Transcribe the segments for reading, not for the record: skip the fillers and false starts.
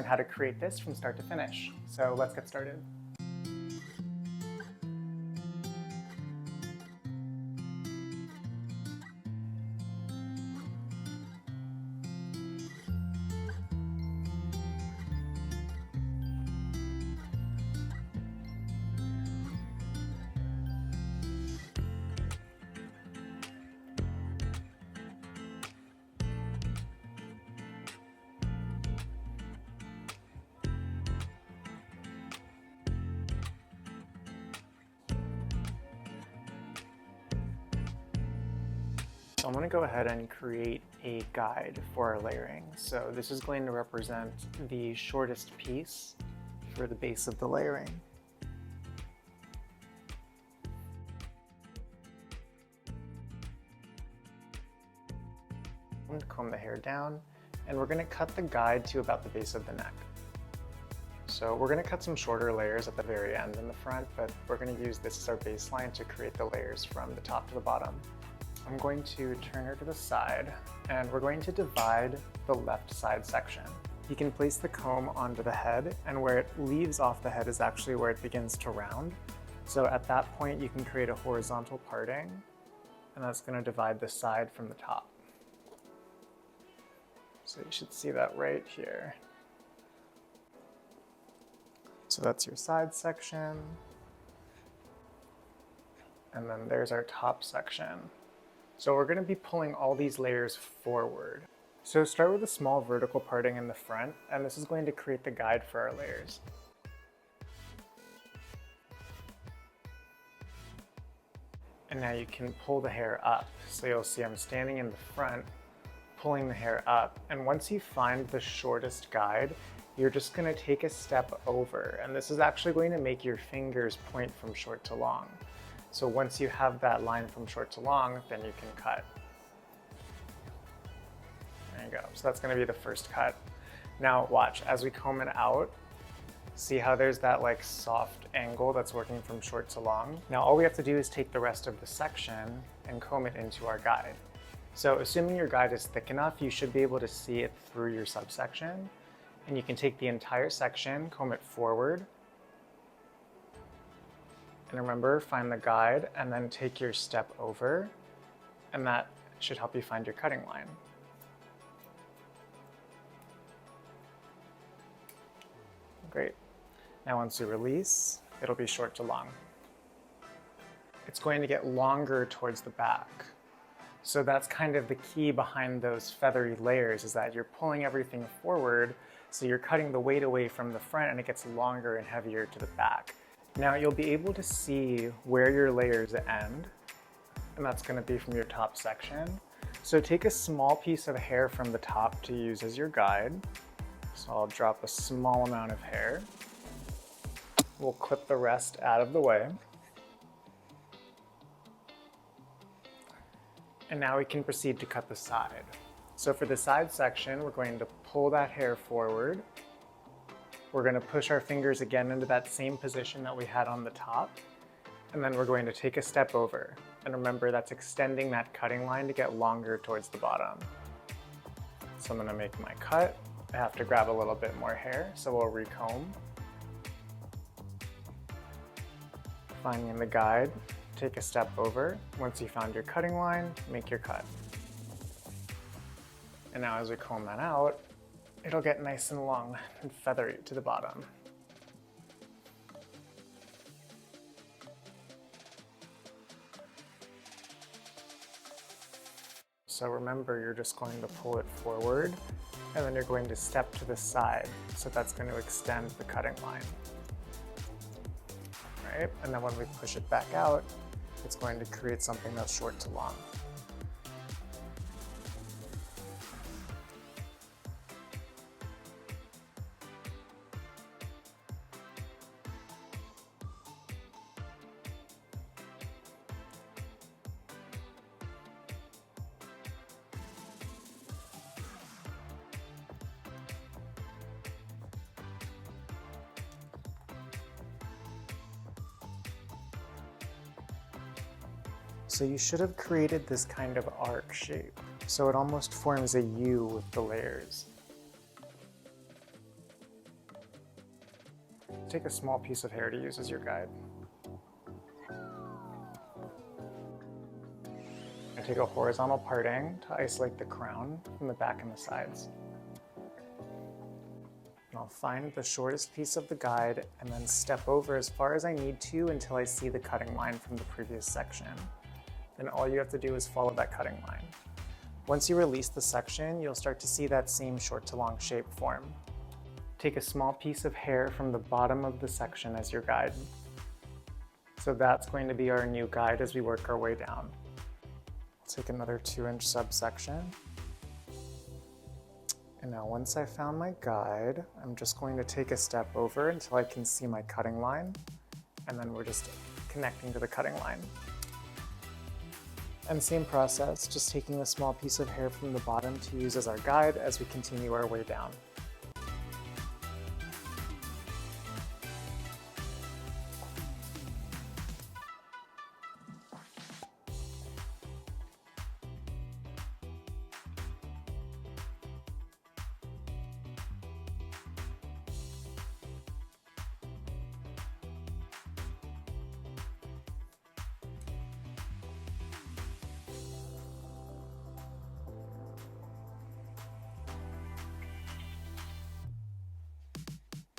Learn how to create this from start to finish. So let's get started. So I'm going to go ahead and create a guide for our layering. So this is going to represent the shortest piece for the base of the layering. Comb the hair down, and we're going to cut the guide to about the base of the neck. So we're going to cut some shorter layers at the very end in the front, but we're going to use this as our baseline to create the layers from the top to the bottom. I'm going to turn her to the side, and we're going to divide the left side section. You can place the comb onto the head, and where it leaves off the head is actually where it begins to round. So at that point you can create a horizontal parting, and that's going to divide the side from the top. So you should see that right here. So that's your side section, and then there's our top section. So we're going to be pulling all these layers forward. So start with a small vertical parting in the front, and this is going to create the guide for our layers. And now you can pull the hair up. So you'll see I'm standing in the front, pulling the hair up. And once you find the shortest guide, you're just going to take a step over. And this is actually going to make your fingers point from short to long. So once you have that line from short to long, then you can cut. There you go. So that's going to be the first cut. Now watch, as we comb it out, see how there's that like soft angle that's working from short to long? Now all we have to do is take the rest of the section and comb it into our guide. So assuming your guide is thick enough, you should be able to see it through your subsection. And you can take the entire section, comb it forward, and remember, find the guide and then take your step over, and that should help you find your cutting line. Great. Now once you release, it'll be short to long. It's going to get longer towards the back. So that's kind of the key behind those feathery layers, is that you're pulling everything forward, so you're cutting the weight away from the front and it gets longer and heavier to the back. Now you'll be able to see where your layers end, and that's going to be from your top section. So take a small piece of hair from the top to use as your guide. So I'll drop a small amount of hair. We'll clip the rest out of the way. And now we can proceed to cut the side. So for the side section, we're going to pull that hair forward. We're going to push our fingers again into that same position that we had on the top, and then we're going to take a step over. And remember, that's extending that cutting line to get longer towards the bottom. So I'm going to make my cut. I have to grab a little bit more hair, so we'll recomb. Finding the guide, take a step over. Once you found your cutting line, make your cut. And now as we comb that out, it'll get nice and long and feathery to the bottom. So remember, you're just going to pull it forward, and then you're going to step to the side. So that's going to extend the cutting line. Right? And then when we push it back out, it's going to create something that's short to long. So you should have created this kind of arc shape. So it almost forms a U with the layers. take a small piece of hair to use as your guide. I take a horizontal parting to isolate the crown from the back and the sides. And I'll find the shortest piece of the guide and then step over as far as I need to until I see the cutting line from the previous section. Then all you have to do is follow that cutting line. Once you release the section, you'll start to see that same short to long shape form. Take a small piece of hair from the bottom of the section as your guide. So that's going to be our new guide as we work our way down. Take another 2-inch subsection. And now once I found my guide, I'm just going to take a step over until I can see my cutting line. And then we're just connecting to the cutting line. And same process, just taking a small piece of hair from the bottom to use as our guide as we continue our way down.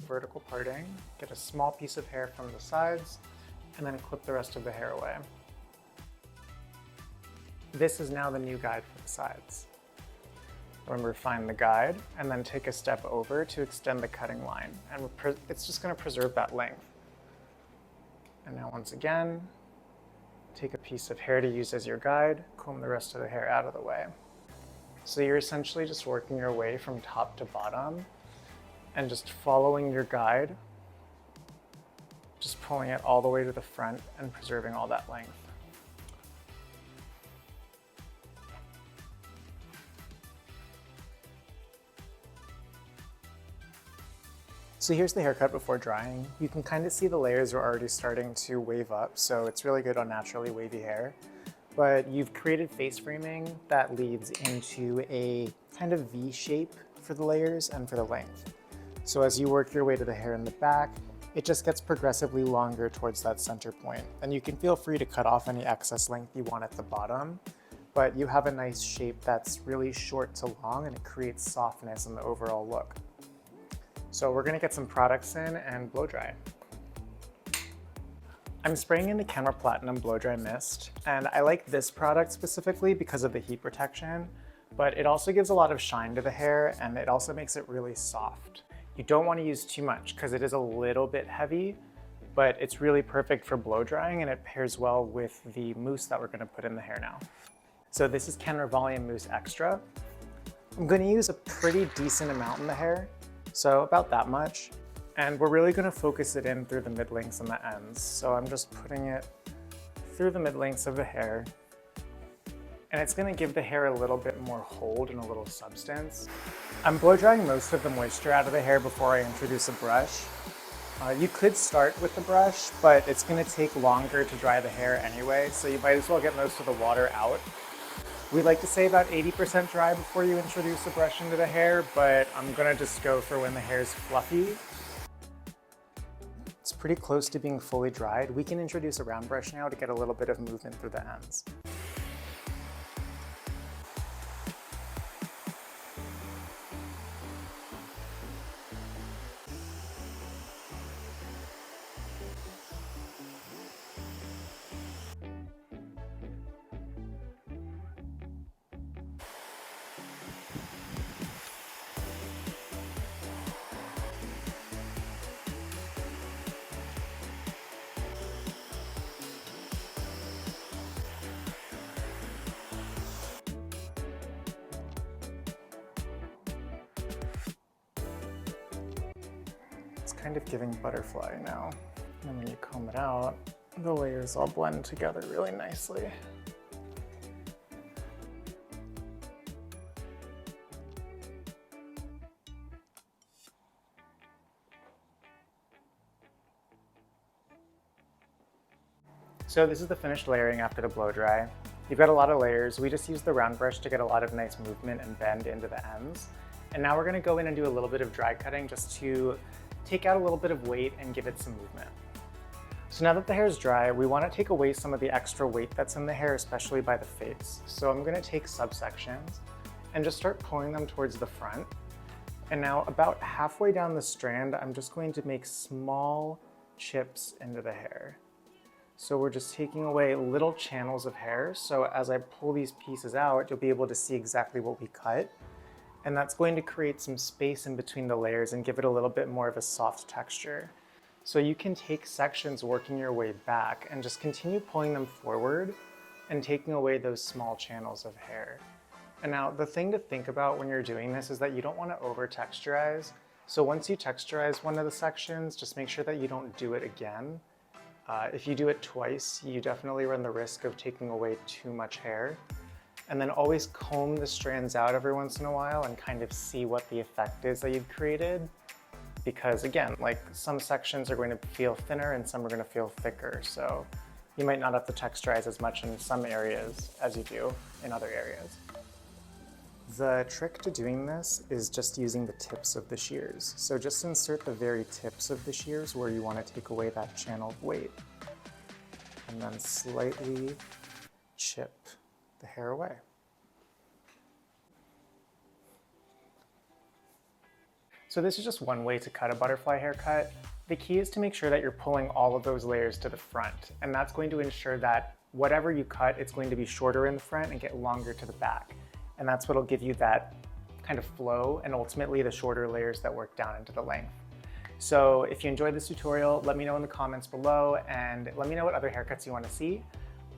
Vertical parting, get a small piece of hair from the sides, and then clip the rest of the hair away. This is now the new guide for the sides. Remember, find the guide, and then take a step over to extend the cutting line, and it's just going to preserve that length. And now once again, take a piece of hair to use as your guide, comb the rest of the hair out of the way. So you're essentially just working your way from top to bottom, and just following your guide, just pulling it all the way to the front and preserving all that length. So here's the haircut before drying. You can kind of see the layers are already starting to wave up, so it's really good on naturally wavy hair. But you've created face framing that leads into a kind of V shape for the layers and for the length. So as you work your way to the hair in the back, it just gets progressively longer towards that center point. And you can feel free to cut off any excess length you want at the bottom, but you have a nice shape that's really short to long and it creates softness in the overall look. So we're gonna get some products in and blow dry. I'm spraying in the Kenra Platinum Blow Dry Mist, and I like this product specifically because of the heat protection, but it also gives a lot of shine to the hair and it also makes it really soft. You don't want to use too much because it is a little bit heavy, but it's really perfect for blow drying and it pairs well with the mousse that we're going to put in the hair now. So this is Kenra Volume Mousse Extra. I'm going to use a pretty decent amount in the hair, so about that much. And we're really going to focus it in through the mid-lengths and the ends. So I'm just putting it through the mid-lengths of the hair. And it's going to give the hair a little bit more hold and a little substance. I'm blow drying most of the moisture out of the hair before I introduce a brush. You could start with the brush, but it's going to take longer to dry the hair anyway, so you might as well get most of the water out. We like to say about 80% dry before you introduce a brush into the hair, but I'm going to just go for when the hair is fluffy. It's pretty close to being fully dried. We can introduce a round brush now to get a little bit of movement through the ends. Kind of giving butterfly now. And when you comb it out, the layers all blend together really nicely. So this is the finished layering after the blow dry. You've got a lot of layers. We just used the round brush to get a lot of nice movement and bend into the ends. And now we're gonna go in and do a little bit of dry cutting just to take out a little bit of weight and give it some movement. So now that the hair is dry, we want to take away some of the extra weight that's in the hair, especially by the face. So I'm going to take subsections and just start pulling them towards the front. And now about halfway down the strand, I'm just going to make small chips into the hair. So we're just taking away little channels of hair. So as I pull these pieces out, you'll be able to see exactly what we cut. And that's going to create some space in between the layers and give it a little bit more of a soft texture. So you can take sections working your way back and just continue pulling them forward and taking away those small channels of hair. And now the thing to think about when you're doing this is that you don't want to over texturize. So once you texturize one of the sections, just make sure that you don't do it again. If you do it twice, you definitely run the risk of taking away too much hair. And then always comb the strands out every once in a while and kind of see what the effect is that you've created. Because again, like some sections are going to feel thinner and some are going to feel thicker. So you might not have to texturize as much in some areas as you do in other areas. The trick to doing this is just using the tips of the shears. So just insert the very tips of the shears where you want to take away that channel of weight. And then slightly chip the hair away. So this is just one way to cut a butterfly haircut. The key is to make sure that you're pulling all of those layers to the front, and that's going to ensure that whatever you cut, it's going to be shorter in the front and get longer to the back. And that's what'll give you that kind of flow and ultimately the shorter layers that work down into the length. So if you enjoyed this tutorial, let me know in the comments below and let me know what other haircuts you want to see.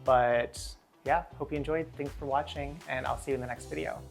But yeah, hope you enjoyed. Thanks for watching and I'll see you in the next video.